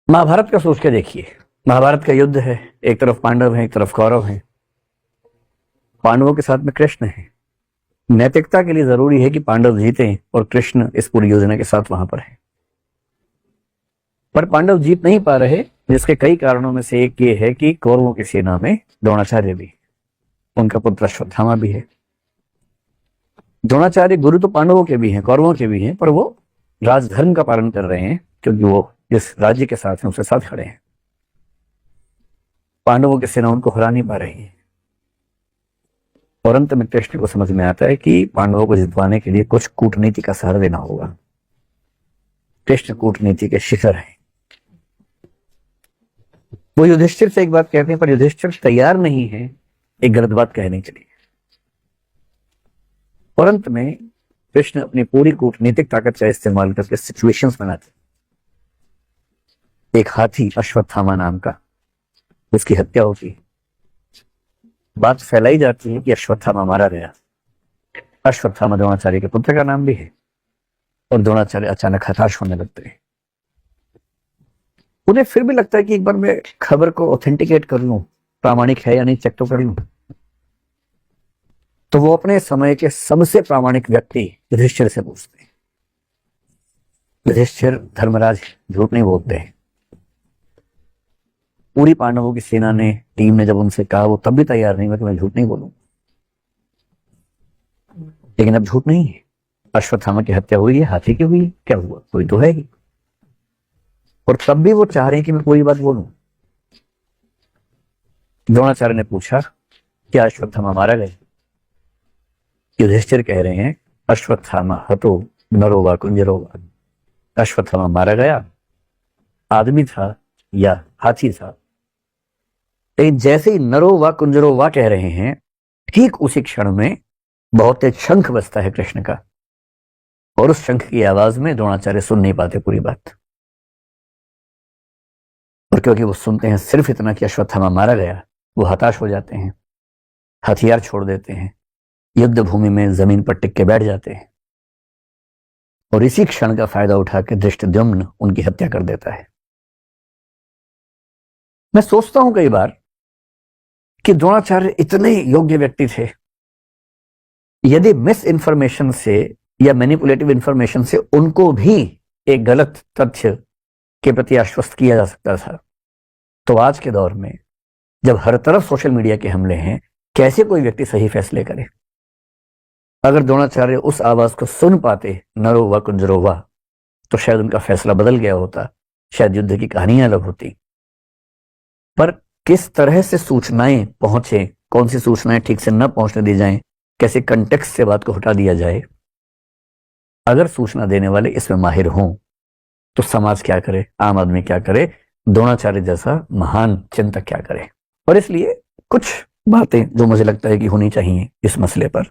महाभारत का सोच के देखिए। महाभारत का युद्ध है, एक तरफ पांडव हैं, एक तरफ कौरव हैं। पांडवों के साथ में कृष्ण है। नैतिकता के लिए जरूरी है कि पांडव जीतें और कृष्ण इस पूरी योजना के साथ वहां पर है। पर पांडव जीत नहीं पा रहे, जिसके कई कारणों में से एक ये है कि कौरवों की सेना में द्रोणाचार्य भी, उनका पुत्र अश्वत्थामा भी है। द्रोणाचार्य गुरु तो पांडवों के भी हैं, कौरवों के भी हैं, पर वो राजधर्म का पालन कर रहे हैं क्योंकि वो जिस राज्य के साथ हैं उसके साथ खड़े हैं। पांडवों की सेना उनको हरा नहीं पा रही है और अंत में कृष्ण को समझ में आता है कि पांडवों को जितवाने के लिए कुछ कूटनीति का सहारा देना होगा। कृष्ण कूटनीति के शिखर हैं। वो युधिष्ठिर से एक बात कहते हैं, पर युधिष्ठिर तैयार नहीं है एक गलत बात कहने के लिए। और अंत में कृष्ण अपनी पूरी कूटनीतिक ताकत का इस्तेमाल करके सिचुएशंस बनाते। एक हाथी अश्वत्थामा नाम का, उसकी हत्या होती है। बात फैलाई जाती है कि अश्वत्थामा मारा गया। अश्वत्थामा द्रोणाचार्य के पुत्र का नाम भी है और द्रोणाचार्य अचानक हताश होने लगते हैं। उन्हें फिर भी लगता है कि एक बार मैं खबर को ऑथेंटिकेट कर लूं, प्रामाणिक है या नहीं चेक तो कर लूं। तो वो अपने समय के सबसे प्रामाणिक व्यक्ति युधिष्ठिर से पूछते हैं। युधिष्ठिर धर्मराज झूठ नहीं बोलते हैं। पूरी पांडवों की सेना ने, टीम ने जब उनसे कहा, वो तब भी तैयार नहीं हुआ कि मैं झूठ नहीं बोलूं। लेकिन अब झूठ नहीं है। अश्वत्थामा की हत्या हुई है, हाथी की हुई है, क्या हुआ? कोई तो है ही। और तब भी वो चाह रहे हैं कि मैं पूरी बात बोलूं। द्रोणाचार्य ने पूछा, क्या अश्वत्थामा मारा गया? युधिष्ठिर कह रहे हैं, अश्वत्थामा हतो नरो वा कुंजरो वा। अश्वत्थामा मारा गया, आदमी था या हाथी था। लेकिन जैसे ही नरो वा कुंजरो वा कह रहे हैं, ठीक उसी क्षण में बहुत तेज शंख बजता है कृष्ण का। और उस शंख की आवाज में द्रोणाचार्य सुन नहीं पाते पूरी बात। और क्योंकि वो सुनते हैं सिर्फ इतना कि अश्वत्थामा मारा गया, वो हताश हो जाते हैं, हथियार छोड़ देते हैं, युद्ध भूमि में जमीन पर टिक के बैठ जाते हैं। और इसी क्षण का फायदा उठाकर धृष्टद्युम्न उनकी हत्या कर देता है। मैं सोचता हूं कई बार कि द्रोणाचार्य इतने योग्य व्यक्ति थे, यदि मिस इंफॉर्मेशन से या मैनिपुलेटिव इंफॉर्मेशन से उनको भी एक गलत तथ्य के प्रति आश्वस्त किया जा सकता था, तो आज के दौर में जब हर तरफ सोशल मीडिया के हमले हैं, कैसे कोई व्यक्ति सही फैसले करे? अगर द्रोणाचार्य उस आवाज को सुन पाते, नरो वा कुंजरो वा, तो शायद उनका फैसला बदल गया होता, शायद युद्ध की कहानियां अलग होती। पर किस तरह से सूचनाएं पहुंचे, कौन सी सूचनाएं ठीक से न पहुंचने दी जाएं, कैसे कंटेक्स्ट से बात को हटा दिया जाए, अगर सूचना देने वाले इसमें माहिर हों तो समाज क्या करे, आम आदमी क्या करे, द्रोणाचार्य जैसा महान चिंतक क्या करे। और इसलिए कुछ बातें जो मुझे लगता है कि होनी चाहिए इस मसले पर।